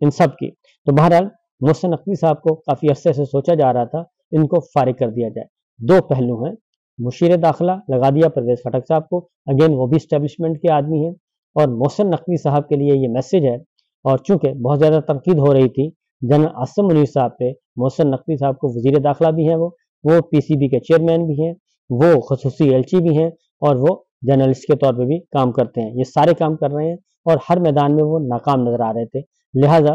ان سب کی. تو بہرحال محسن نقوی صاحب کو کافی عرصے سے سوچا جا رہا تھا ان کو فارغ کر دیا جائے. دو پہلو ہیں. مشیر داخلہ لگا دیا پرویز خٹک صاحب کو، اگین وہ بھی اسٹیبلشمنٹ کے آدمی ہیں، اور محسن نقوی صاحب کے لیے یہ میسج ہے. اور چونکہ بہت زیادہ تنقید ہو رہی تھی جنرل عاصم منیر صاحب پہ، محسن نقوی صاحب کو وزیر داخلہ بھی ہیں، وہ پی سی بی کے چیئرمین بھی ہیں، وہ خصوصی ایلچی بھی ہیں، اور وہ جرنلسٹ کے طور پہ بھی کام کرتے ہیں. یہ سارے کام کر رہے ہیں اور ہر میدان میں وہ ناکام نظر آ رہے تھے. لہٰذا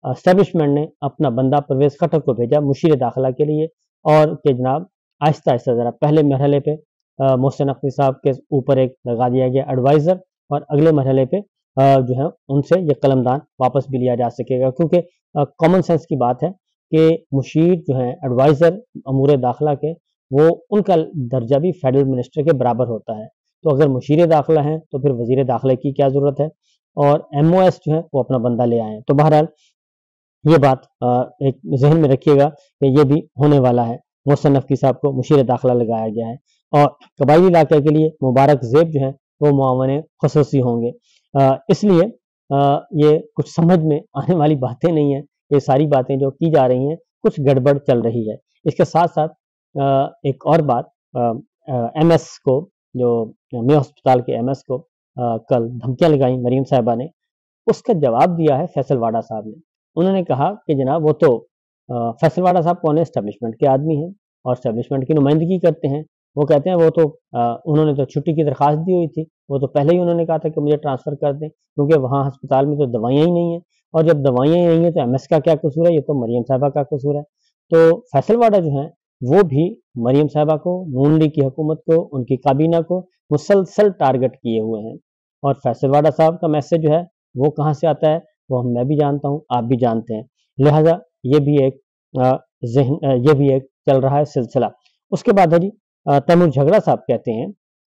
اسٹیبلشمنٹ نے اپنا بندہ پرویز خٹک کو بھیجا مشیر داخلہ کے لیے، اور کہ جناب آہستہ آہستہ ذرا پہلے مرحلے پہ محسن نقوی صاحب کے اوپر ایک لگا دیا گیا ایڈوائزر، اور اگلے مرحلے پہ جو ہے ان سے یہ قلمدان واپس بھی لیا جا سکے گا، کیونکہ کامن سینس کی بات ہے کہ مشیر جو ہیں ایڈوائزر امور داخلہ کے، وہ ان کا درجہ بھی فیڈرل منسٹر کے برابر ہوتا ہے. تو اگر مشیر داخلہ ہیں تو پھر وزیر داخلہ کی کیا ضرورت ہے، اور ایم او ایس جو ہے وہ اپنا بندہ لے آئے. تو بہرحال یہ بات ایک ذہن میں رکھیے گا کہ یہ بھی ہونے والا ہے. محسن نقوی صاحب کو مشیر داخلہ لگایا گیا ہے، اور قبائلی علاقے کے لیے مبارک زیب جو ہے وہ معاون خصوصی ہوں گے. اس لیے یہ کچھ سمجھ میں آنے والی باتیں نہیں ہیں. یہ ساری باتیں جو کی جا رہی ہیں کچھ گڑبڑ چل رہی ہے. اس کے ساتھ ساتھ ایک اور بات، ایم ایس کو، جو میو ہسپتال کے ایم ایس کو کل دھمکیاں لگائیں مریم صاحبہ نے، اس کا جواب دیا ہے فیصل واڈا صاحب نے. انہوں نے کہا کہ جناب وہ تو فیصل واڈا صاحب کون ہے، اسٹیبلشمنٹ کے آدمی ہیں اور اسٹیبلشمنٹ کی نمائندگی کرتے ہیں. وہ کہتے ہیں وہ تو انہوں نے تو چھٹی کی درخواست دی ہوئی تھی، وہ تو پہلے ہی انہوں نے کہا تھا کہ مجھے ٹرانسفر کر دیں، کیونکہ وہاں ہسپتال میں تو دوائیاں ہی نہیں ہیں، اور جب دوائیاں ہی نہیں ہیں تو ایم ایس کا کیا قصور ہے، یہ تو مریم صاحبہ کا قصور ہے. تو فیصل واڈا جو ہیں وہ بھی مریم صاحبہ کو، نون لیگ کی حکومت کو، ان کی کابینہ کو مسلسل ٹارگٹ کیے ہوئے ہیں. اور فیصل واڈا صاحب کا میسج جو ہے وہ کہاں سے آتا ہے وہ میں بھی جانتا ہوں، آپ بھی جانتے ہیں. لہٰذا یہ بھی ایک چل رہا ہے سلسلہ. اس کے بعد ہے جی تیمور جھگڑا صاحب کہتے ہیں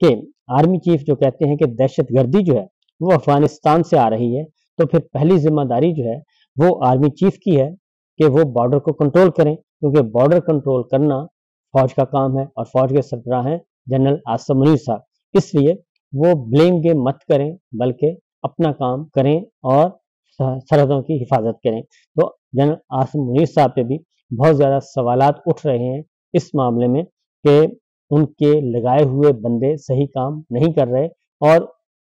کہ آرمی چیف جو کہتے ہیں کہ دہشت گردی جو ہے وہ افغانستان سے آ رہی ہے، تو پھر پہلی ذمہ داری جو ہے وہ آرمی چیف کی ہے کہ وہ بارڈر کو کنٹرول کریں، کیونکہ بارڈر کنٹرول کرنا فوج کا کام ہے، اور فوج کے سربراہ ہیں جنرل عاصم منیر صاحب. اس لیے وہ بلیم گیم مت کریں، بلکہ اپنا کام کریں اور سرحدوں کی حفاظت کریں. تو جنرل عاصم منیر صاحب پہ بھی بہت زیادہ سوالات اٹھ رہے ہیں اس معاملے میں کہ ان کے لگائے ہوئے بندے صحیح کام نہیں کر رہے، اور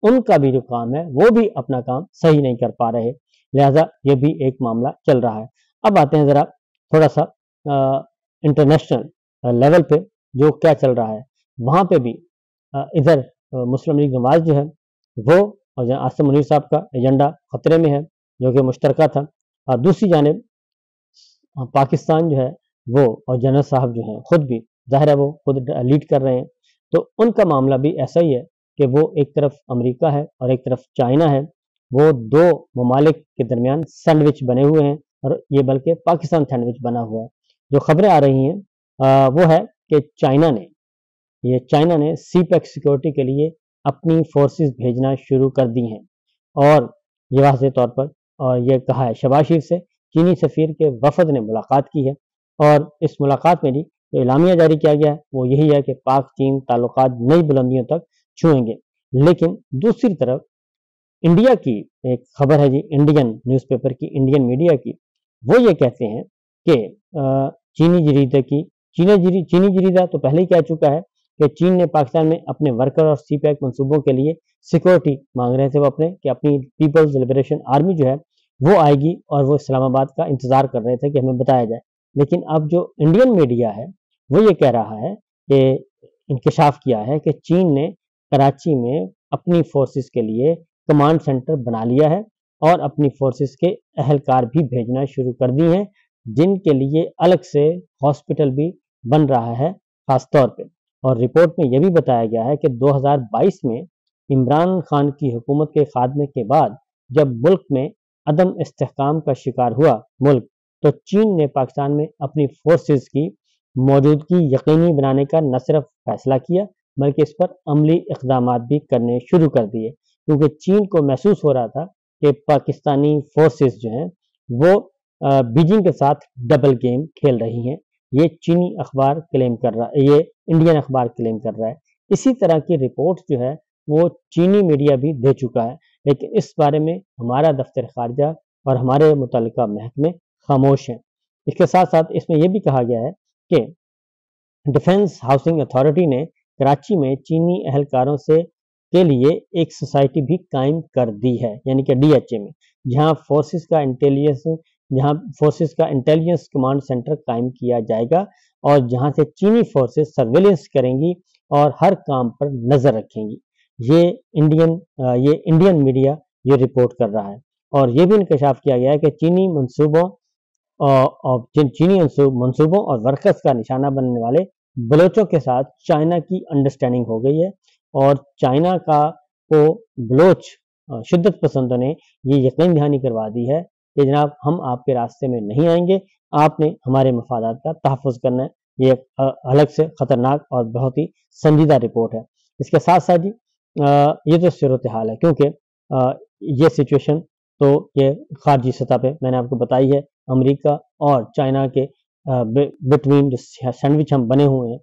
ان کا بھی جو کام ہے وہ بھی اپنا کام صحیح نہیں کر پا رہے. لہذا یہ بھی ایک معاملہ چل رہا ہے. اب آتے ہیں ذرا تھوڑا سا انٹرنیشنل لیول پہ جو کیا چل رہا ہے. وہاں پہ بھی ادھر مسلم لیگ نواز جو ہے وہ، اور عاصم منیر صاحب کا ایجنڈا خطرے میں ہے جو کہ مشترکہ تھا. دوسری جانب پاکستان جو ہے وہ، اور جنرل صاحب جو ہیں خود بھی ظاہر ہے وہ خود لیڈ کر رہے ہیں، تو ان کا معاملہ بھی ایسا ہی ہے کہ وہ ایک طرف امریکہ ہے اور ایک طرف چائنا ہے. وہ دو ممالک کے درمیان سینڈوچ بنے ہوئے ہیں، اور یہ بلکہ پاکستان سینڈوچ بنا ہوا ہے. جو خبریں آ رہی ہیں وہ ہے کہ چائنا نے سی پیک سیکورٹی کے لیے اپنی فورسز بھیجنا شروع کر دی ہیں، اور یہ واضح طور پر اور یہ کہا ہے شہباز شریف سے چینی سفیر کے وفد نے ملاقات کی ہے. اور اس ملاقات میں جو اعلامیہ جاری کیا گیا ہے وہ یہی ہے کہ پاک چین تعلقات نئی بلندیوں تک چھوئیں گے. لیکن دوسری طرف انڈیا کی ایک خبر ہے جی، انڈین نیوز پیپر کی، انڈین میڈیا کی، وہ یہ کہتے ہیں کہ چینی جریدہ تو پہلے ہی کہہ چکا ہے کہ چین نے پاکستان میں اپنے ورکر اور سی پیک منصوبوں کے لیے سیکورٹی مانگ رہے تھے وہ کہ اپنی پیپلز لبریشن آرمی جو ہے وہ آئے گی، اور وہ اسلام آباد کا انتظار کر رہے تھے کہ ہمیں بتایا جائے. لیکن اب جو انڈین میڈیا ہے وہ یہ کہہ رہا ہے کہ انکشاف کیا ہے کہ چین نے کراچی میں اپنی فورسز کے لیے کمانڈ سینٹر بنا لیا ہے، اور اپنی فورسز کے اہلکار بھی بھیجنا شروع کر دی ہیں، جن کے لیے الگ سے ہاسپٹل بھی بن رہا ہے خاص طور پہ. اور رپورٹ میں یہ بھی بتایا گیا ہے کہ 2022 میں عمران خان کی حکومت کے خاتمے کے بعد جب ملک میں عدم استحکام کا شکار ہوا ملک، تو چین نے پاکستان میں اپنی فورسز کی موجودگی یقینی بنانے کا نہ صرف فیصلہ کیا بلکہ اس پر عملی اقدامات بھی کرنے شروع کر دیے، کیونکہ چین کو محسوس ہو رہا تھا کہ پاکستانی فورسز جو ہیں وہ بیجنگ کے ساتھ ڈبل گیم کھیل رہی ہیں. یہ چینی اخبار کلیم کر رہا ہے، یہ انڈین اخبار کلیم کر رہا ہے. اسی طرح کی رپورٹ جو ہے وہ چینی میڈیا بھی دے چکا ہے، لیکن اس بارے میں ہمارا دفتر خارجہ اور ہمارے متعلقہ محکمے خاموش ہیں۔ اس کے ساتھ ساتھ اس میں یہ بھی کہا گیا ہے کہ ڈیفنس ہاؤسنگ اتھارٹی نے کراچی میں چینی اہلکاروں کے لیے ایک سوسائٹی بھی قائم کر دی ہے، یعنی کہ DHA میں، جہاں فورسز کا انٹیلیجنس کمانڈ سینٹر قائم کیا جائے گا اور جہاں سے چینی فورسز سرویلنس کریں گی اور ہر کام پر نظر رکھیں گی۔ یہ انڈین میڈیا یہ رپورٹ کر رہا ہے، اور یہ بھی انکشاف کیا گیا ہے کہ چینی منصوبوں اور ورکرز کا نشانہ بننے والے بلوچوں کے ساتھ چائنا کی انڈرسٹینڈنگ ہو گئی ہے، اور چائنا کو بلوچ شدت پسندوں نے یہ یقین دہانی کروا دی ہے کہ جناب ہم آپ کے راستے میں نہیں آئیں گے، آپ نے ہمارے مفادات کا تحفظ کرنا ہے۔ یہ ایک الگ سے خطرناک اور بہت ہی سنجیدہ رپورٹ ہے۔ اس کے ساتھ ساتھ یہ تو صورتحال ہے، کیونکہ یہ سچویشن تو یہ خارجی سطح پہ میں نے آپ کو بتائی ہے، امریکہ اور چائنا کے بٹوین جو سینڈوچ ہم بنے ہوئے ہیں۔